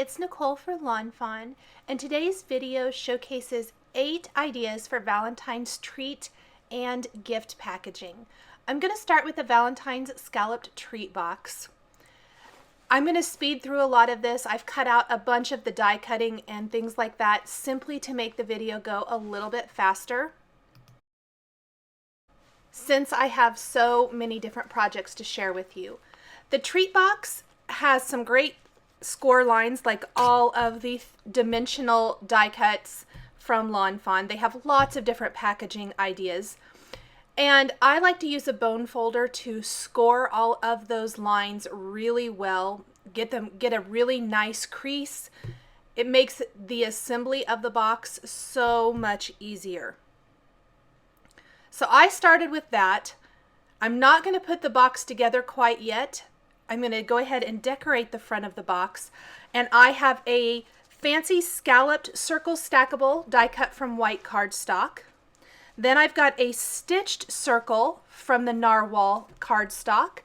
it's Nicole for Lawnfawn, and today's video showcases 8 ideas for Valentine's treat and gift packaging. I'm going to start with the Valentine's Scalloped treat box. I'm going to speed through a lot of this. I've cut out a bunch of the die cutting and things like that simply to make the video go a little bit faster, since I have so many different projects to share with you. The treat box has some great score lines, like all of the dimensional die cuts from Lawnfawn. They have lots of different packaging ideas. And I like to use a bone folder to score all of those lines really well, get a really nice crease. It makes the assembly of the box so much easier. So I started with that. I'm not going to put the box together quite yet. I'm going to go ahead and decorate the front of the box. And I have a fancy scalloped circle stackable die cut from white cardstock. Then I've got a stitched circle from the narwhal cardstock.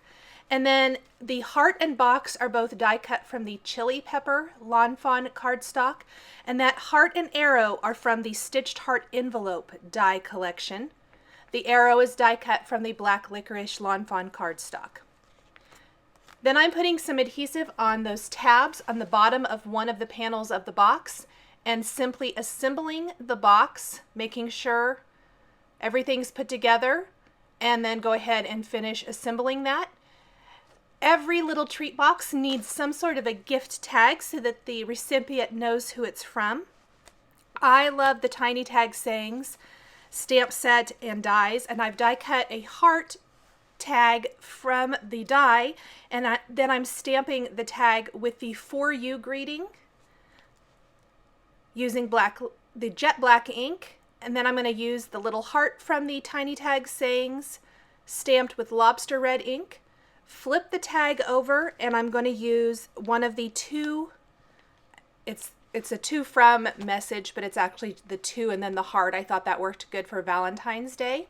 And then the heart and box are both die cut from the chili pepper lawnfawn cardstock. And that heart and arrow are from the stitched heart envelope die collection. The arrow is die cut from the black licorice lawnfawn cardstock. Then I'm putting some adhesive on those tabs on the bottom of one of the panels of the box and simply assembling the box, making sure everything's put together, and then go ahead and finish assembling that. Every little treat box needs some sort of a gift tag so that the recipient knows who it's from. I love the tiny tag sayings, stamp set, and dies, and I've die cut a heart tag from the die, and then I'm stamping the tag with the For You greeting using the jet black ink. And then I'm going to use the little heart from the tiny tag sayings stamped with lobster red ink. Flip the tag over, and I'm going to use one of the two, it's a to from message, but it's actually the to and then the heart. I thought that worked good for Valentine's Day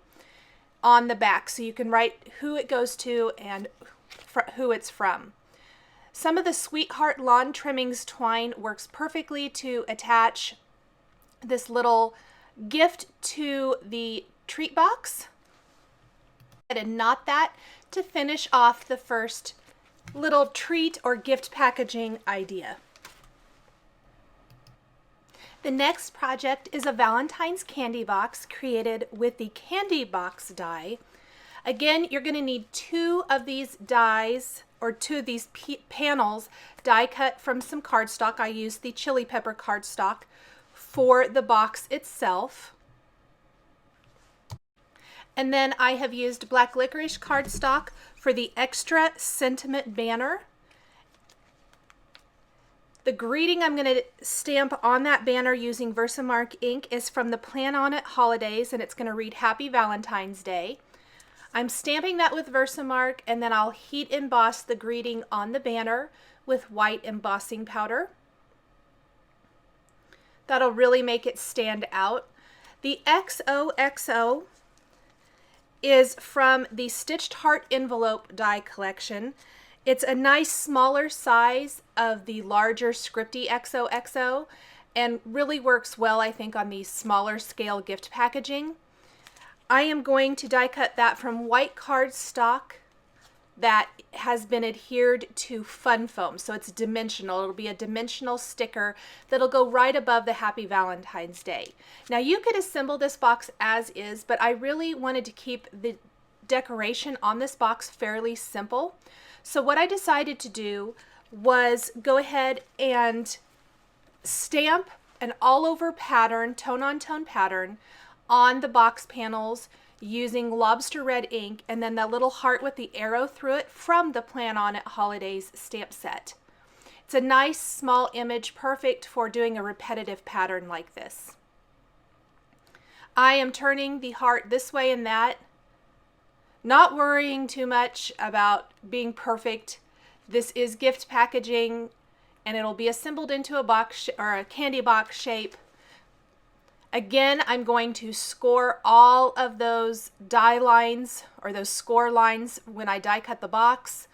on the back, so you can write who it goes to and who it's from. Some of the Sweetheart Lawn Trimmings twine works perfectly to attach this little gift to the treat box. And knot that to finish off the first little treat or gift packaging idea. The next project is a Valentine's candy box created with the candy box die. Again, you're going to need 2 of these dies, or 2 of these panels die cut from some cardstock. I used the chili pepper cardstock for the box itself. And then I have used black licorice cardstock for the extra sentiment banner. The greeting I'm going to stamp on that banner using Versamark ink is from the Plan On It Holidays, and it's going to read Happy Valentine's Day. I'm stamping that with Versamark, and then I'll heat emboss the greeting on the banner with white embossing powder. That'll really make it stand out. The XOXO is from the Stitched Heart Envelope die collection. It's a nice smaller size of the larger scripty XOXO and really works well, I think, on these smaller scale gift packaging. I am going to die cut that from white cardstock that has been adhered to fun foam, so it's dimensional. It'll be a dimensional sticker that'll go right above the Happy Valentine's Day. Now you could assemble this box as is, but I really wanted to keep the decoration on this box fairly simple. So what I decided to do was go ahead and stamp an all-over pattern, tone-on-tone pattern, on the box panels using lobster red ink, and then that little heart with the arrow through it from the Plan On It Holidays stamp set. It's a nice small image, perfect for doing a repetitive pattern like this. I am turning the heart this way and that, not worrying too much about being perfect. This is gift packaging, and it'll be assembled into a box or a candy box shape. Again, I'm going to score all of those die lines or those score lines when I die cut the box.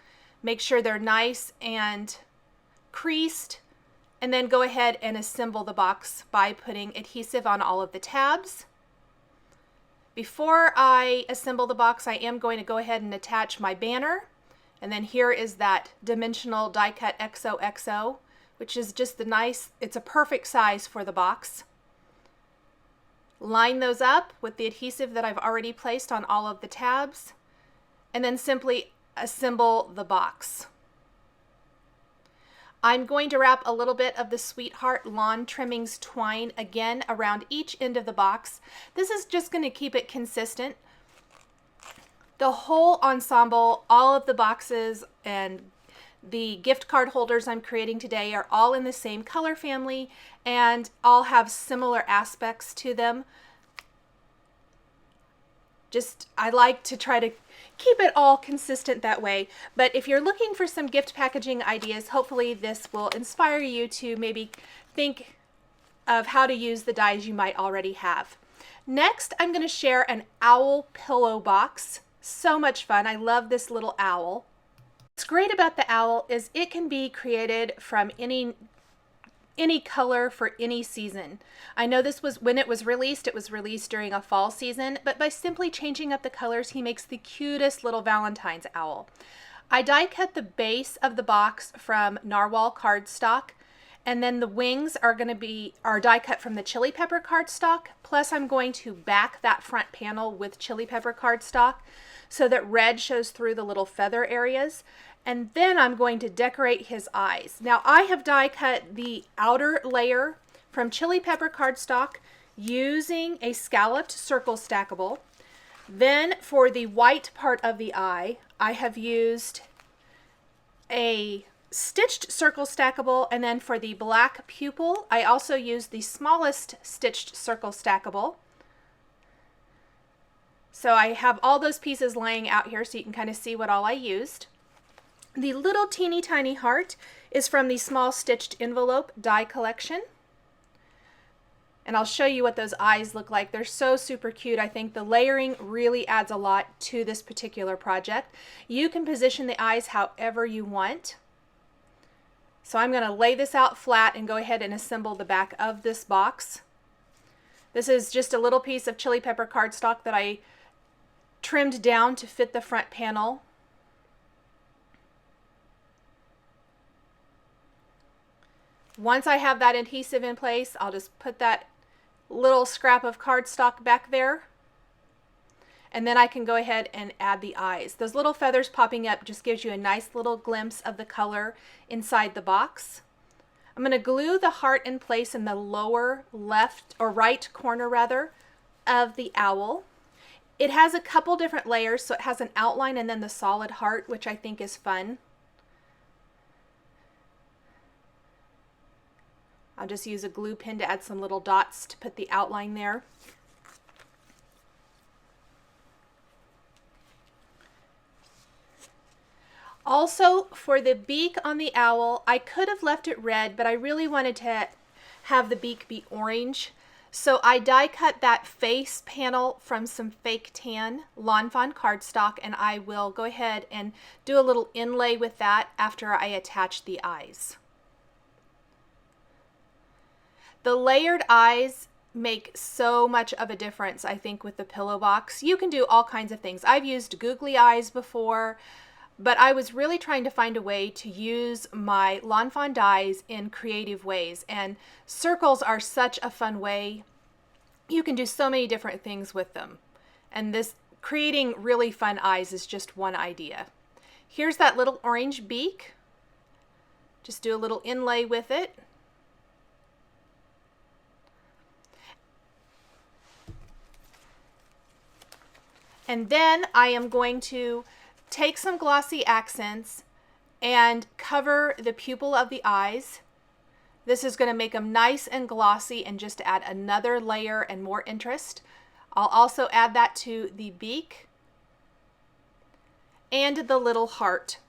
Make sure they're nice and creased, and then go ahead and assemble the box by putting adhesive on all of the tabs. Before I assemble the box, I am going to go ahead and attach my banner. And then here is that dimensional die cut XOXO, which is just the nice, it's a perfect size for the box. Line those up with the adhesive that I've already placed on all of the tabs, and then simply assemble the box. I'm going to wrap a little bit of the Sweetheart Lawn Trimmings twine again around each end of the box. This is just going to keep it consistent. The whole ensemble, all of the boxes and the gift card holders I'm creating today are all in the same color family and all have similar aspects to them. I like to try to keep it all consistent that way. But if you're looking for some gift packaging ideas, hopefully this will inspire you to maybe think of how to use the dies you might already have. Next, I'm going to share an owl pillow box. So much fun. I love this little owl. What's great about the owl is it can be created from any color for any season. I know this was when it was released during a fall season, but by simply changing up the colors, he makes the cutest little Valentine's owl. I die cut the base of the box from narwhal cardstock, and then the wings are die cut from the chili pepper cardstock, plus I'm going to back that front panel with chili pepper cardstock so that red shows through the little feather areas. And then I'm going to decorate his eyes. Now I have die cut the outer layer from chili pepper cardstock using a scalloped circle stackable. Then for the white part of the eye, I have used a stitched circle stackable, and then for the black pupil, I also used the smallest stitched circle stackable. So I have all those pieces laying out here so you can kind of see what all I used. The little teeny tiny heart is from the small stitched envelope die collection. And I'll show you what those eyes look like. They're so super cute. I think the layering really adds a lot to this particular project. You can position the eyes however you want. So I'm going to lay this out flat and go ahead and assemble the back of this box. This is just a little piece of chili pepper cardstock that I trimmed down to fit the front panel. Once I have that adhesive in place, I'll just put that little scrap of cardstock back there. And then I can go ahead and add the eyes. Those little feathers popping up just gives you a nice little glimpse of the color inside the box. I'm going to glue the heart in place in the lower left or right corner rather of the owl. It has a couple different layers, so it has an outline and then the solid heart, which I think is fun. I'll just use a glue pin to add some little dots to put the outline there. Also, for the beak on the owl, I could have left it red, but I really wanted to have the beak be orange. So I die cut that face panel from some fake tan lawnfawn cardstock, and I will go ahead and do a little inlay with that after I attach the eyes. The layered eyes make so much of a difference, I think, with the pillow box. You can do all kinds of things. I've used googly eyes before, but I was really trying to find a way to use my lawnfawn dies in creative ways, and circles are such a fun way. You can do so many different things with them, and this creating really fun eyes is just one idea. Here's that little orange beak. Just do a little inlay with it. And then I am going to take some glossy accents and cover the pupil of the eyes. This is going to make them nice and glossy and just add another layer and more interest. I'll also add that to the beak and the little heart.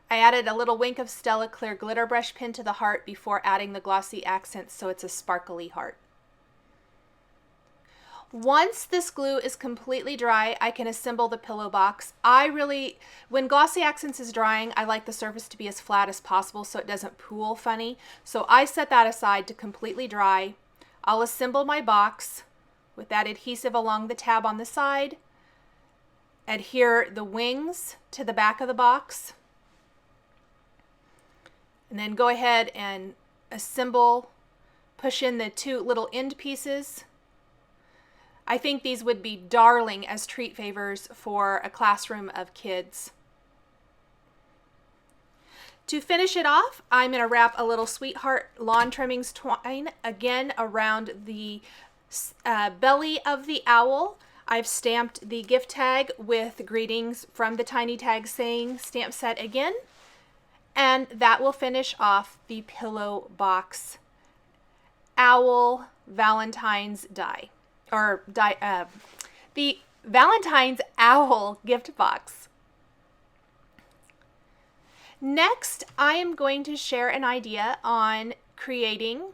I added a little wink of Stella Clear glitter brush pin to the heart before adding the glossy accents so it's a sparkly heart. Once this glue is completely dry, I can assemble the pillow box. When Glossy Accents is drying, I like the surface to be as flat as possible so it doesn't pool funny. So I set that aside to completely dry. I'll assemble my box with that adhesive along the tab on the side. Adhere the wings to the back of the box. And then go ahead and assemble, push in the 2 little end pieces. I think these would be darling as treat favors for a classroom of kids. To finish it off, I'm going to wrap a little Sweetheart Lawn Trimmings twine again around the belly of the owl. I've stamped the gift tag with greetings from the Tiny Tag saying stamp set again. And that will finish off the pillow box owl Valentine's die. The Valentine's owl gift box. Next, I am going to share an idea on creating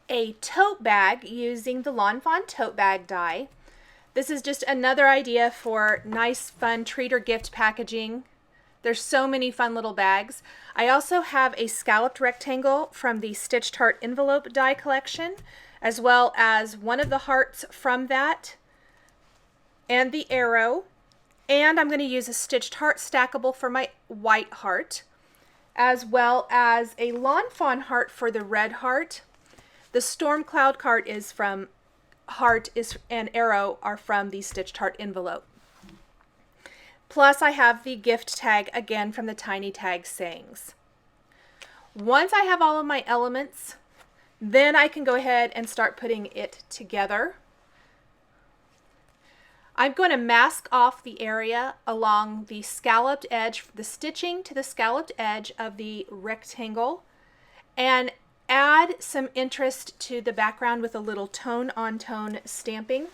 a tote bag using the lawnfawn tote bag die. This is just another idea for nice, fun treat or gift packaging. There's so many fun little bags. I also have a scalloped rectangle from the Stitched Heart envelope die collection, as well as one of the hearts from that and the arrow. And I'm going to use a Stitched Heart stackable for my white heart, as well as a lawn fawn heart for the red heart. The storm cloud card is from and arrow are from the Stitched Heart envelope. Plus I have the gift tag again from the Tiny Tag sayings. Once I have all of my elements, then I can go ahead and start putting it together. I'm going to mask off the area along the scalloped edge, the stitching to the scalloped edge of the rectangle, and add some interest to the background with a little tone-on-tone stamping.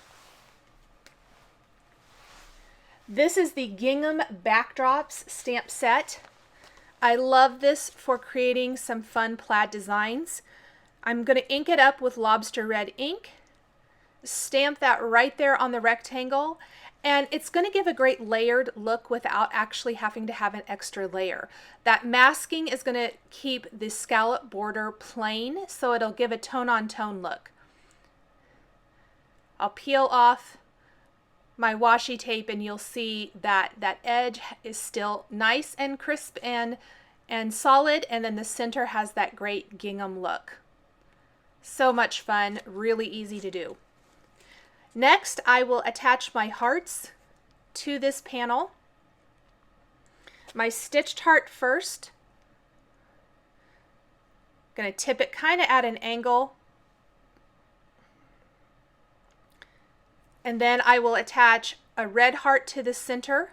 This is the Gingham Backdrops stamp set. I love this for creating some fun plaid designs. I'm going to ink it up with lobster red ink, stamp that right there on the rectangle, and it's going to give a great layered look without actually having to have an extra layer. That masking is going to keep the scallop border plain, so it'll give a tone-on-tone look. I'll peel off my washi tape and you'll see that that edge is still nice and crisp and solid, and then the center has that great gingham look. So much fun, really easy to do. Next, I will attach my hearts to this panel. My stitched heart first. I'm going to tip it kind of at an angle. And then I will attach a red heart to the center.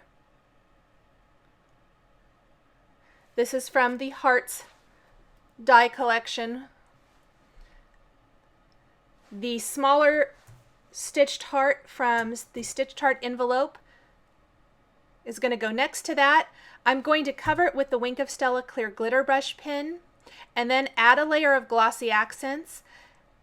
This is from the Hearts die collection. The smaller stitched heart from the Stitched Heart envelope is going to go next to that. I'm going to cover it with the Wink of Stella clear glitter brush pen and then add a layer of Glossy Accents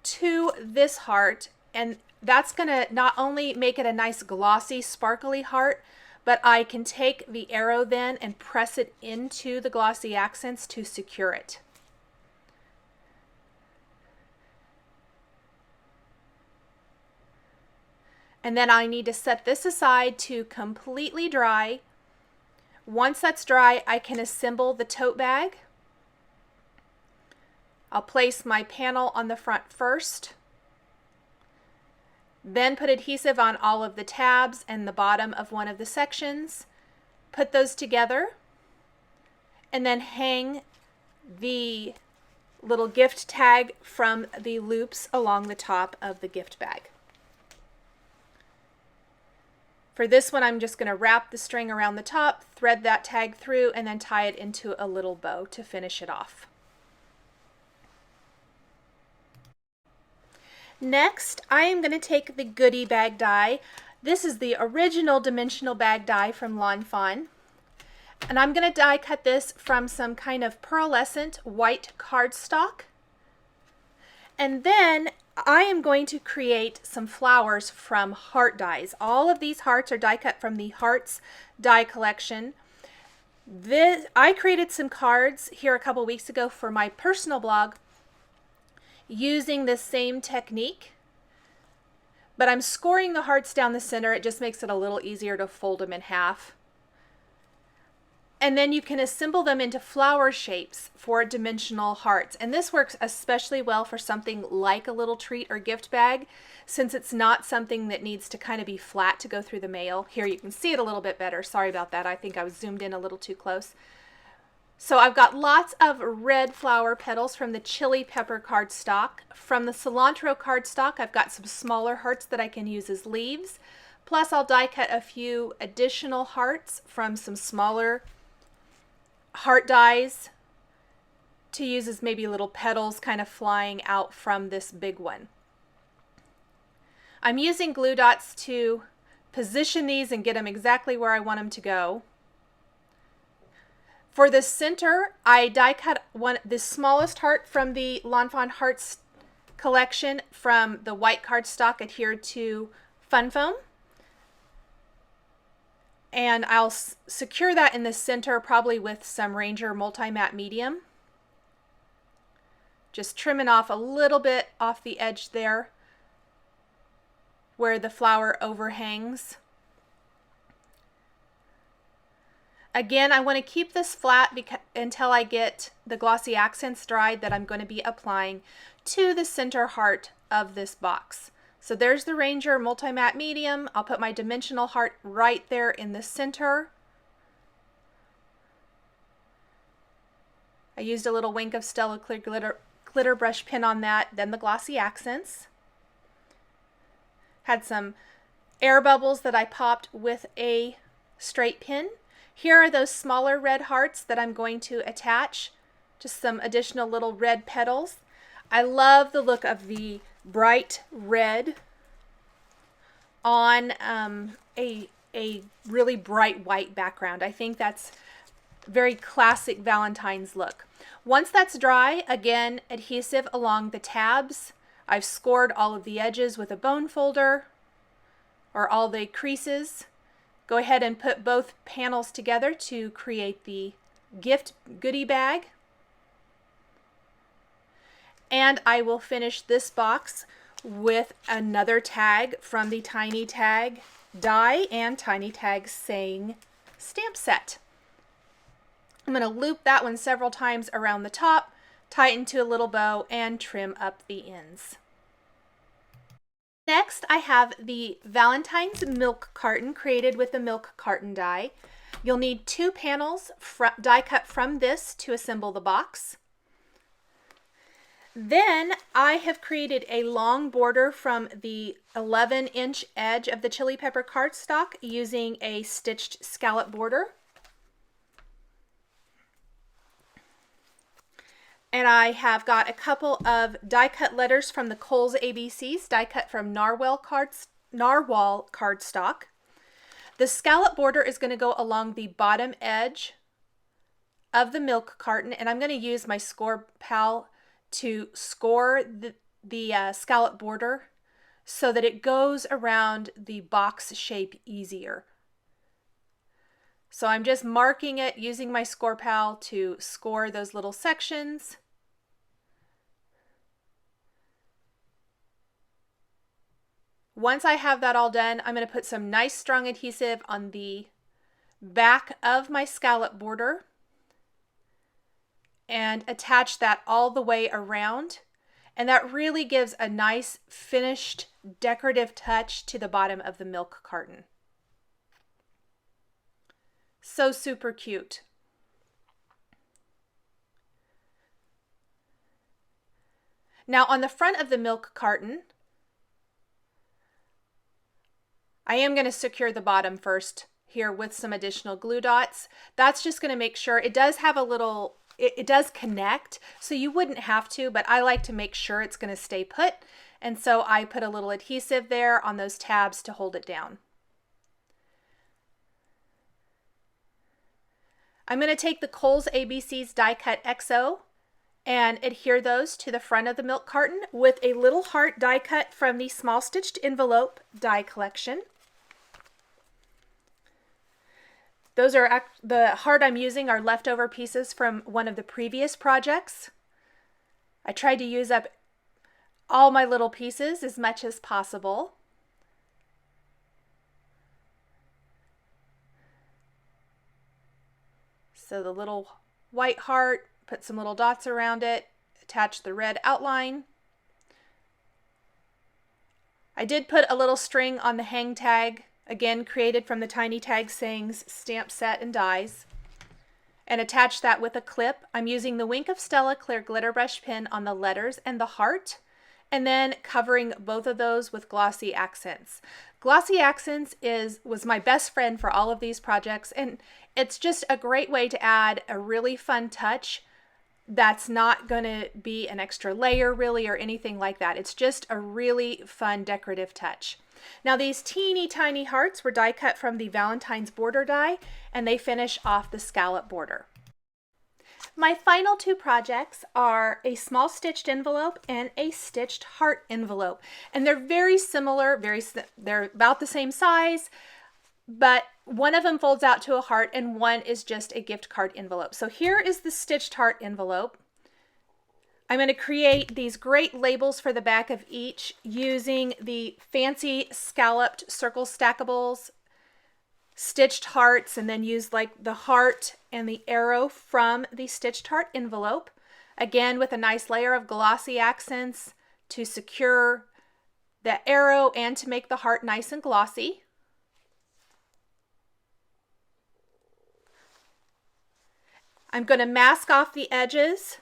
to this heart, and that's going to not only make it a nice glossy sparkly heart, but I can take the arrow then and press it into the Glossy Accents to secure it. And then I need to set this aside to completely dry. Once that's dry, I can assemble the tote bag. I'll place my panel on the front first, then put adhesive on all of the tabs and the bottom of one of the sections, put those together, and then hang the little gift tag from the loops along the top of the gift bag. For this one, I'm just going to wrap the string around the top, thread that tag through, and then tie it into a little bow to finish it off. Next, I am going to take the Goodie bag die. This is the original dimensional bag die from Lawnfawn. And I'm going to die cut this from some kind of pearlescent white cardstock. And then I am going to create some flowers from heart dies. All of these hearts are die cut from the Hearts die collection. I created some cards here a couple weeks ago for my personal blog using this same technique, but I'm scoring the hearts down the center. It just makes it a little easier to fold them in half. And then you can assemble them into flower shapes for dimensional hearts. And this works especially well for something like a little treat or gift bag, since it's not something that needs to kind of be flat to go through the mail. Here you can see it a little bit better. Sorry about that. I think I was zoomed in a little too close. So I've got lots of red flower petals from the chili pepper cardstock. From the cilantro cardstock, I've got some smaller hearts that I can use as leaves. Plus I'll die cut a few additional hearts from some smaller heart dies to use as maybe little petals kind of flying out from this big one. I'm using glue dots to position these and get them exactly where I want them to go. For the center, I die cut the smallest heart from the Lawnfawn Hearts collection from the white cardstock adhered to Fun Foam. And I'll secure that in the center, probably with some Ranger Multi-Matte Medium. Just trimming off a little bit off the edge there where the flower overhangs. Again, I want to keep this flat until I get the glossy accents dried that I'm going to be applying to the center heart of this box. So there's the Ranger Multi-Matte Medium. I'll put my dimensional heart right there in the center. I used a little wink of Stella Clear glitter brush pen on that, then the glossy accents. Had some air bubbles that I popped with a straight pin. Here are those smaller red hearts that I'm going to attach. Just some additional little red petals. I love the look of the bright red on a really bright white background. I think that's very classic Valentine's look. Once that's dry, again, adhesive along the tabs. I've scored all of the edges with a bone folder, or all the creases. Go ahead and put both panels together to create the gift goodie bag. And I will finish this box with another tag from the Tiny Tag die and Tiny Tag saying stamp set. I'm going to loop that one several times around the top, tighten to a little bow, and trim up the ends. Next, I have the Valentine's milk carton created with the milk carton die. You'll need 2 panels die cut from this to assemble the box. Then I have created a long border from the 11-inch edge of the chili pepper cardstock using a stitched scallop border. And I have got a couple of die cut letters from the Kohl's ABCs, die cut from narwhal cardstock. The scallop border is going to go along the bottom edge of the milk carton, and I'm going to use my score pal to score the scallop border so that it goes around the box shape easier. So I'm just marking it using my score pal to score those little sections. Once I have that all done, I'm going to put some nice strong adhesive on the back of my scallop border and attach that all the way around. And that really gives a nice finished decorative touch to the bottom of the milk carton. So super cute. Now on the front of the milk carton, I am going to secure the bottom first here with some additional glue dots. That's just going to make sure it does have a little, it does connect, so you wouldn't have to, but I like to make sure it's going to stay put. And so I put a little adhesive there on those tabs to hold it down. I'm going to take the Kohl's ABCs die cut XO and adhere those to the front of the milk carton with a little heart die cut from the Small Stitched Envelope die collection. Those are the heart I'm using are leftover pieces from one of the previous projects. I tried to use up all my little pieces as much as possible. So the little white heart, put some little dots around it, attach the red outline. I did put a little string on the hang tag, again created from the Tiny Tag Sayings stamp set and dies, and attach that with a clip. I'm using the Wink of Stella clear glitter brush pen on the letters and the heart, and then covering both of those with glossy accents. Glossy accents was my best friend for all of these projects, and it's just a great way to add a really fun touch that's not going to be an extra layer really or anything like that. It's just a really fun decorative touch. Now these teeny tiny hearts were die cut from the Valentine's border die, and they finish off the scallop border. My final two projects are a small stitched envelope and a stitched heart envelope, and they're very similar. They're about the same size, but one of them folds out to a heart and one is just a gift card envelope. So here is the stitched heart envelope. I'm going to create these great labels for the back of each using the fancy scalloped circle stackables, stitched hearts, and then use like the heart and the arrow from the stitched heart envelope. Again, with a nice layer of glossy accents to secure the arrow and to make the heart nice and glossy. I'm going to mask off the edges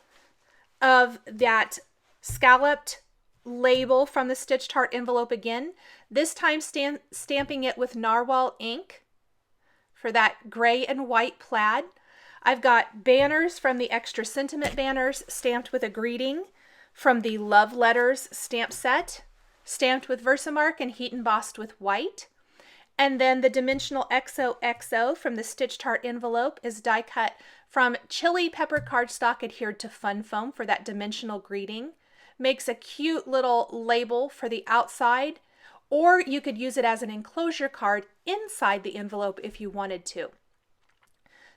of that scalloped label from the stitched heart envelope again, this time stamping it with narwhal ink for that gray and white plaid. I've got banners from the Extra Sentiment banners stamped with a greeting from the Love Letters stamp set, stamped with Versamark and heat embossed with white. And then the Dimensional XOXO from the Stitched Heart envelope is die cut from Chili Pepper cardstock adhered to Fun Foam for that dimensional greeting. Makes a cute little label for the outside, or you could use it as an enclosure card inside the envelope if you wanted to.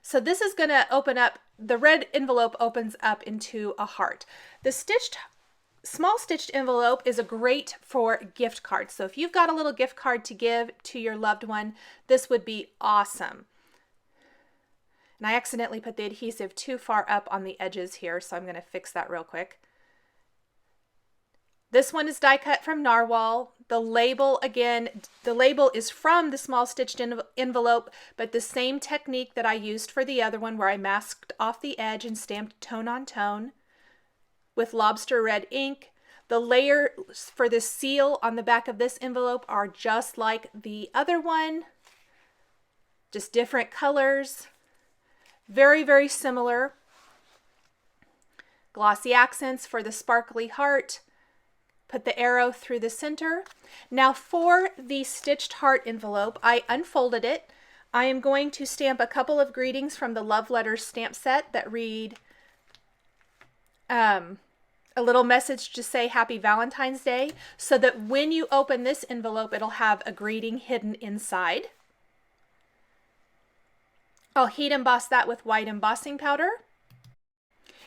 So this is going to open up, the red envelope opens up into a heart. The small stitched envelope is a great for gift cards. So if you've got a little gift card to give to your loved one, this would be awesome. And I accidentally put the adhesive too far up on the edges here, so I'm going to fix that real quick. This one is die cut from Narwhal. The label, again, the label is from the small stitched envelope, but the same technique that I used for the other one where I masked off the edge and stamped tone on tone with lobster red ink. The layers for the seal on the back of this envelope are just like the other one, just different colors. Very, very similar. Glossy accents for the sparkly heart. Put the arrow through the center. Now for the stitched heart envelope, I unfolded it. I am going to stamp a couple of greetings from the Love Letters stamp set that read a little message to say Happy Valentine's Day, so that when you open this envelope, it'll have a greeting hidden inside. I'll heat emboss that with white embossing powder.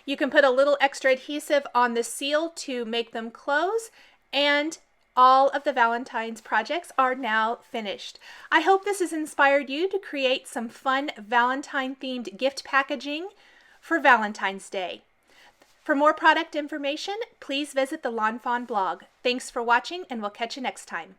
You can put a little extra adhesive on the seal to make them close, and all of the Valentine's projects are now finished. I hope this has inspired you to create some fun Valentine themed gift packaging for Valentine's Day. For more product information, please visit the Lawnfawn blog. Thanks for watching, and we'll catch you next time.